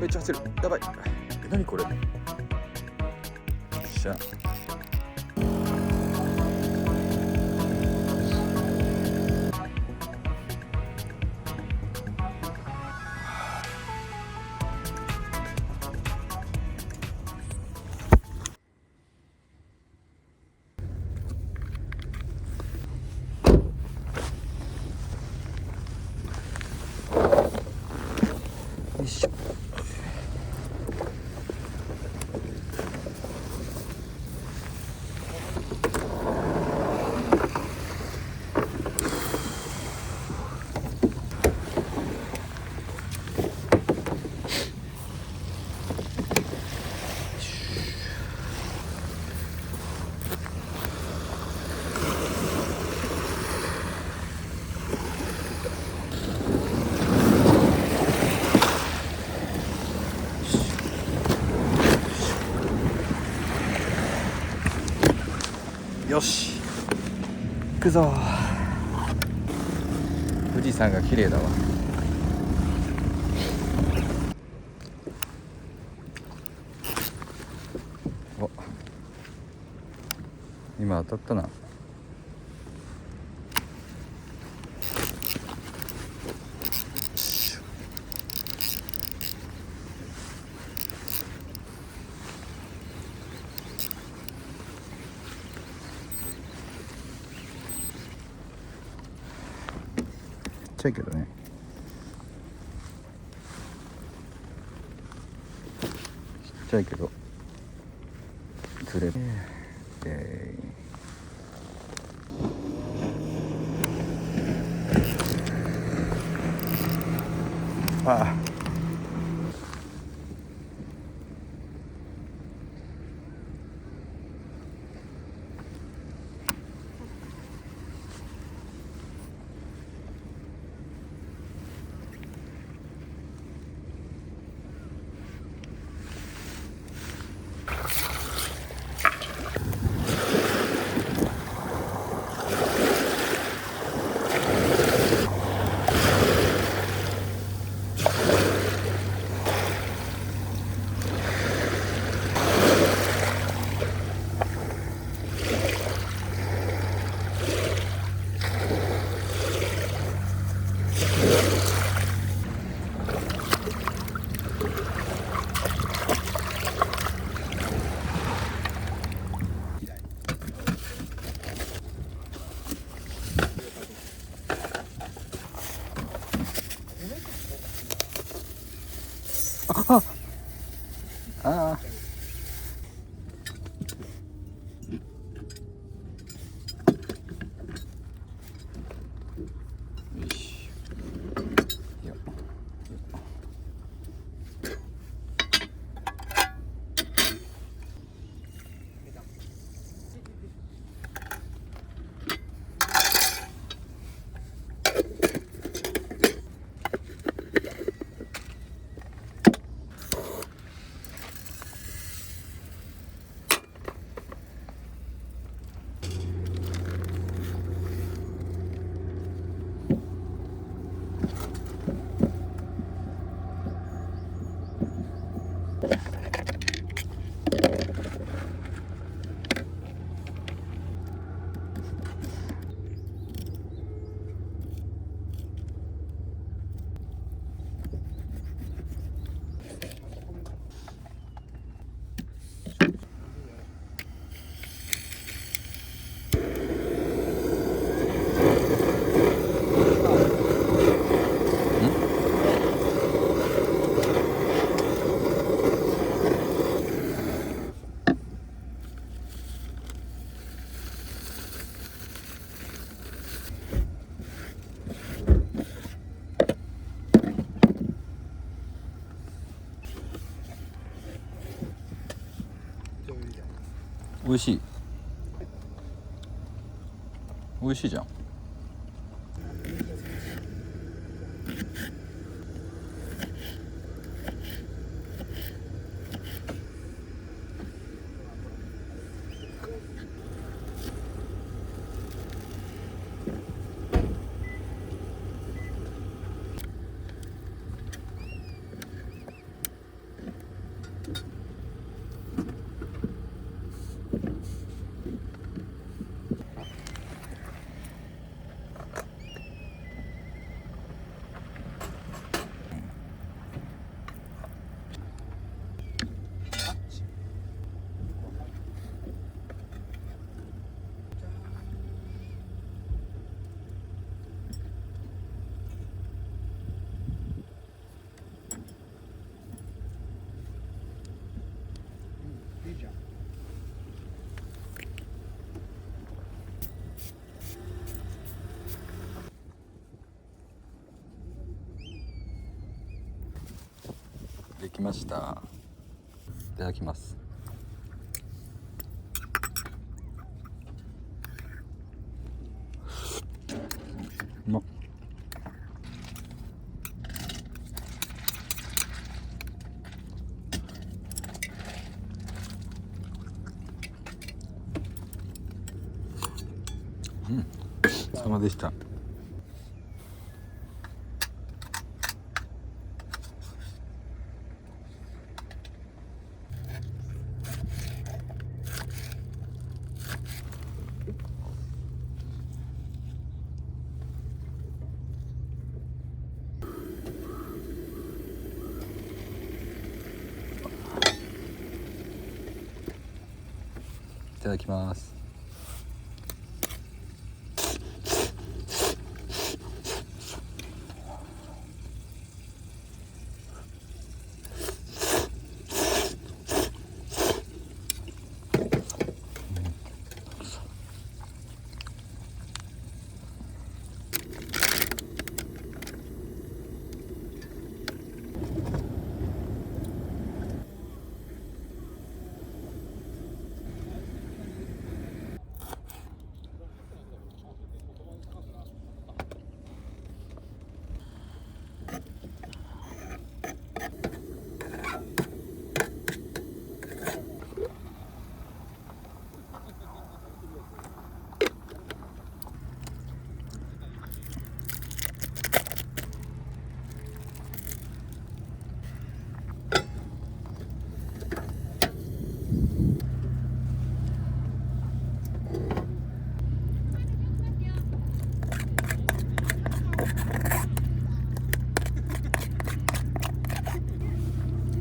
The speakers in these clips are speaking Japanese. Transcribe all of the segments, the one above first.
めっちゃ走る。やばい。何これ。よっしゃ。よいしょ。よし、行くぞ。富士山が綺麗だわ。お、今当たったな。ちっちゃいけどね。ちっちゃいけど釣れる。ああ、ああ、よしよ。美味しい。美味しいじゃん。できました。いただきます。うまっ。うん、様でした。いただきます。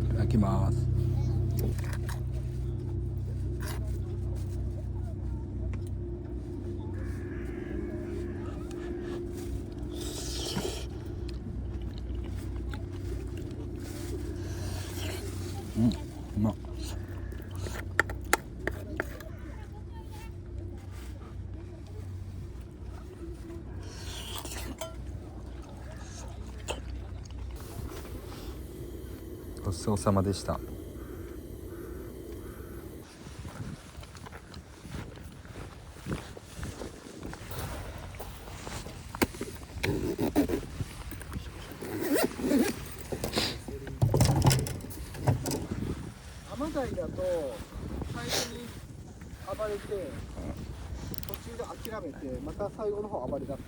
いただきます。うん、うまっ。ごちそうさまでした。甘鯛だと最初に暴れて途中で諦めてまた最後の方暴れ出す。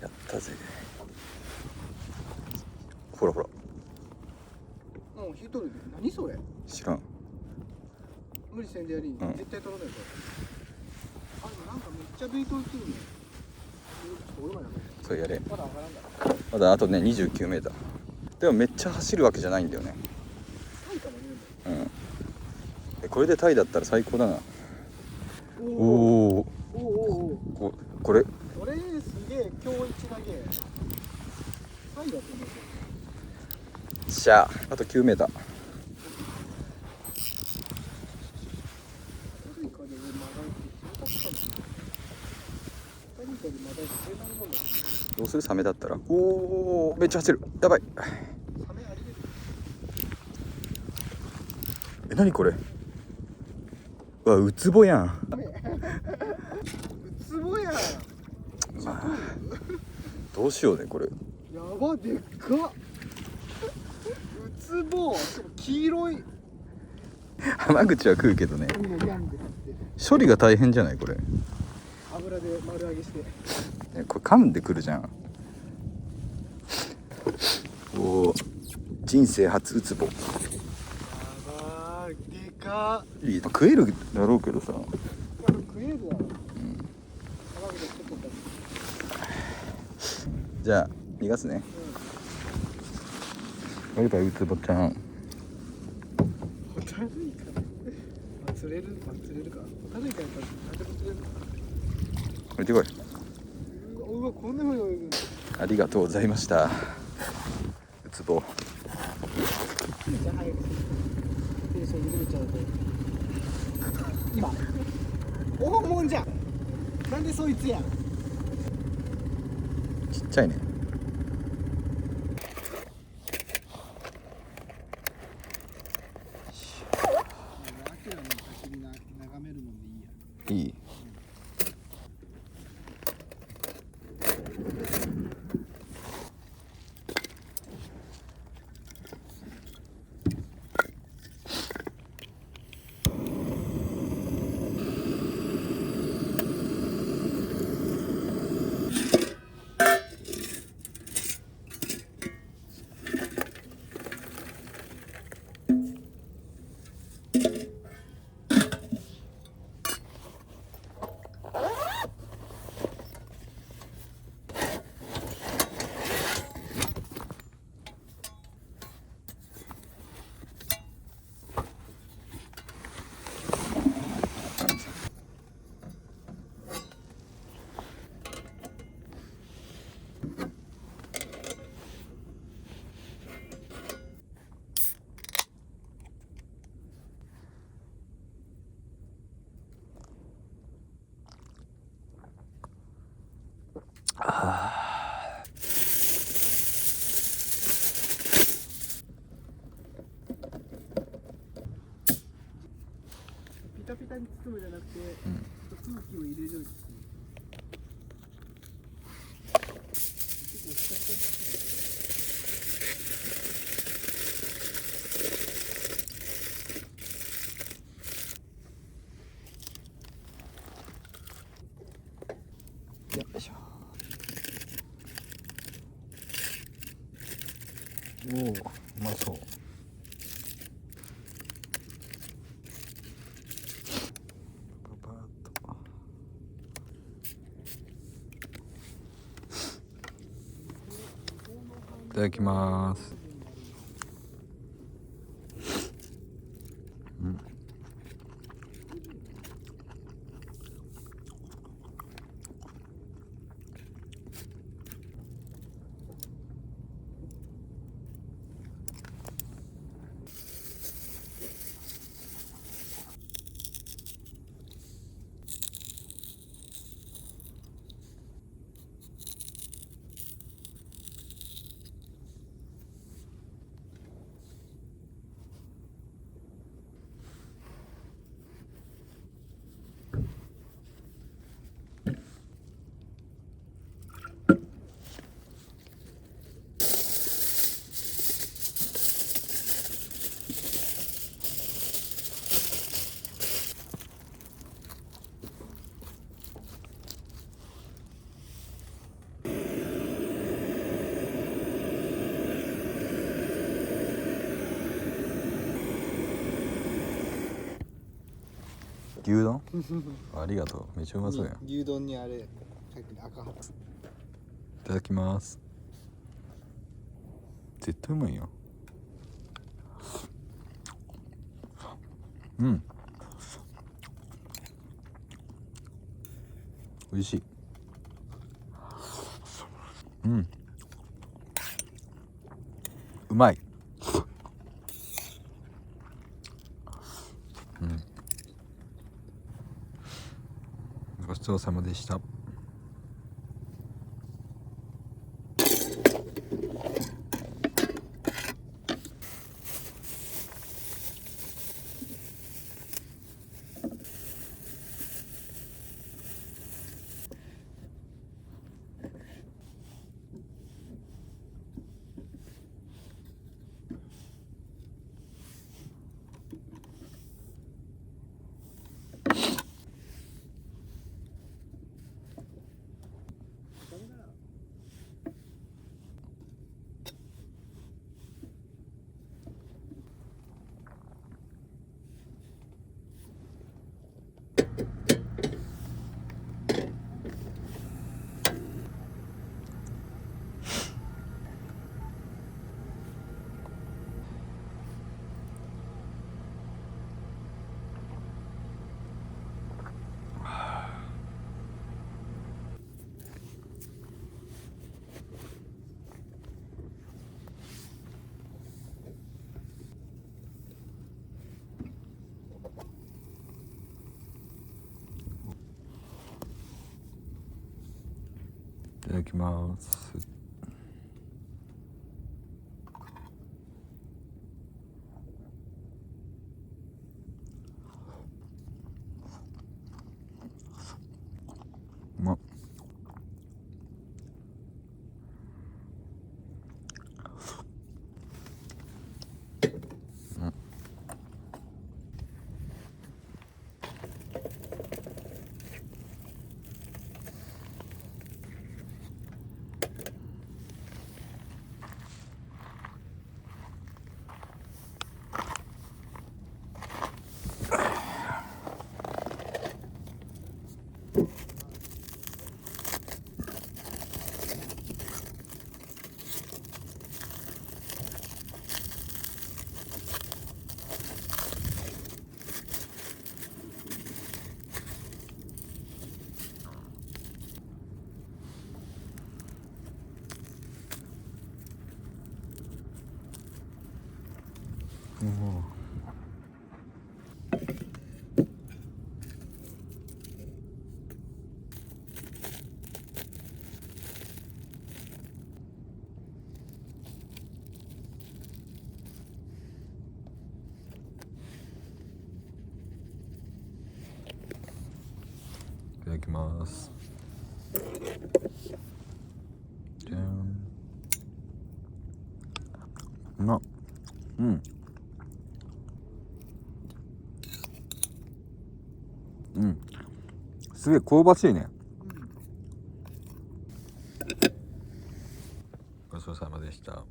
やったぜ。ほらほら。もう一人で何それ。知らん。無理せんでやり、絶対取らないと。あ、でもなんかめっちゃビートル来るね。俺もやめる。それやれ。まだ上がらんだ。まだあとね29メーター。でもめっちゃ走るわけじゃないんだよね。タイかもね。うん。これでタイだったら最高だな。おお。おお。これ。これすげえ今日一だけ。タイだと思う。しゃあ。あと9メーター。どうするサメだったら。おお、めっちゃ走る。やばい。え、何これ。うわ、ウツボやん。ウツボやん。まあ、どうしようねこれ。やば、でっかっ。ウツボ、黄色い。浜口は食うけどね。処理が大変じゃないこれ。油で丸揚げして。これ噛んでくるじゃん。おお、人生初ウツボ。やばー、でかっ。いい、食えるだろうけどさ。食えるだろ。じゃあ逃がすね。バイバイウツボちゃん。ホタルイカ。釣れるか。ホタルイカやったら何でも釣れるか。置いてこい。うわ、こんなふうに泳ぐんだ。ありがとうございました。ウツボ。じゃあ早くテンション緩めちゃうと今黄金じゃん。なんでそいつやん。ちっちゃいね。アキラの焚き火眺めるもんでいいや。いい。ピタピタに包むじゃなくて、空気を入れるように包む。結構シャキシャキ。よいしょ。おお、うまそう。パパッと。いただきます。うん。牛丼ありがとう。めっちゃうまそうやん。い牛丼にあれ入ってる赤ハツ。ただきます。絶対うまいよ。うん、おいしい。うん、うまい。うん、ごちそうさまでした。ただきます。うまっ。いただきます。じゃん。うまっ。うん。うん。すげえ香ばしいね。ごちそうさまでした。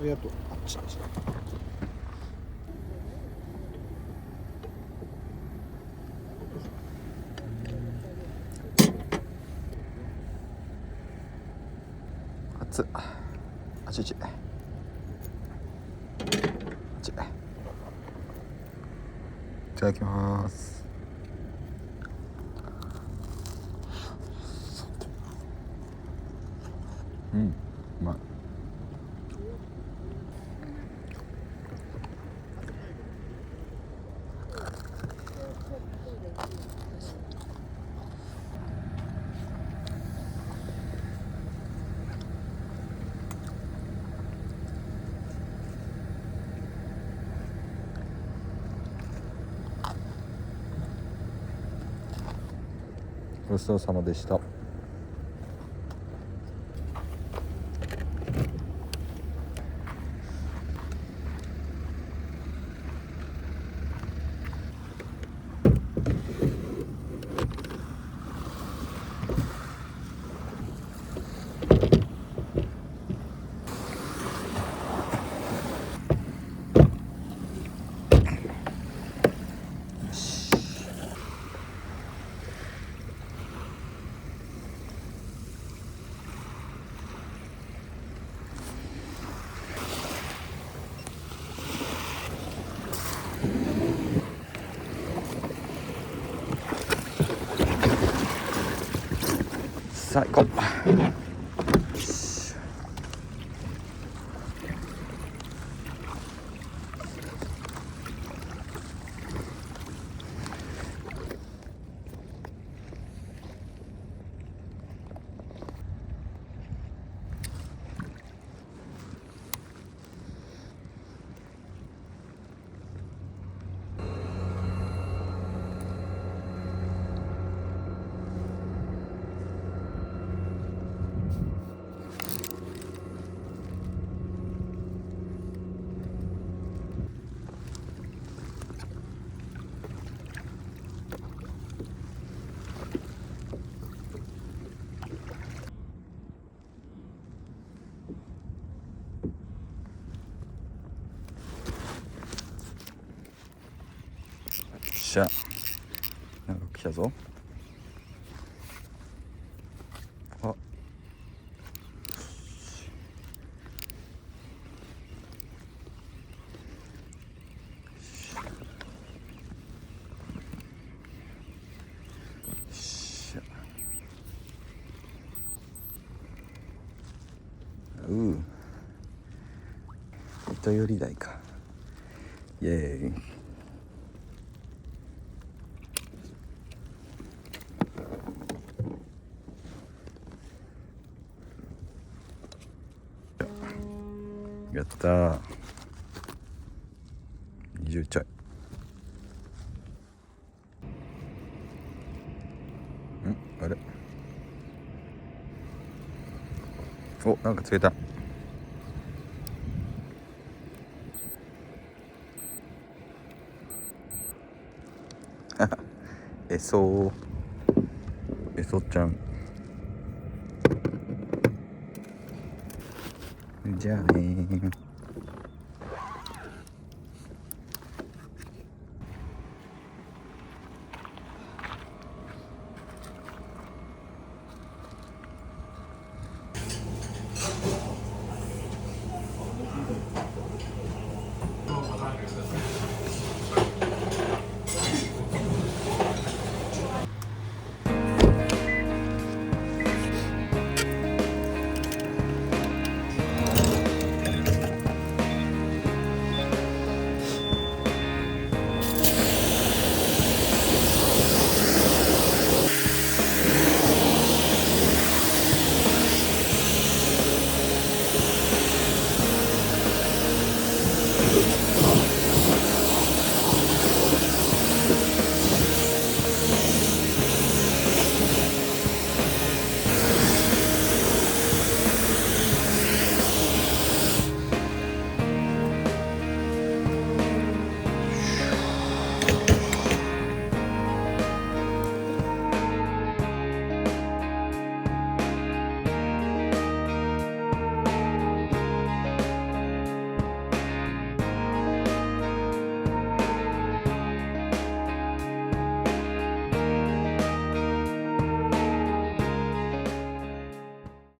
ありがとう。あっち。熱っ。あちち。あち。いただきます。うん、うまい。ごちそうさまでした。さあ行こう。しゃ、なんか来たぞ。あ、しゃ、糸より台か。イエーイ。やったー。20ちょい。あれ、お、なんか釣れた。えそちゃん。じゃあねー。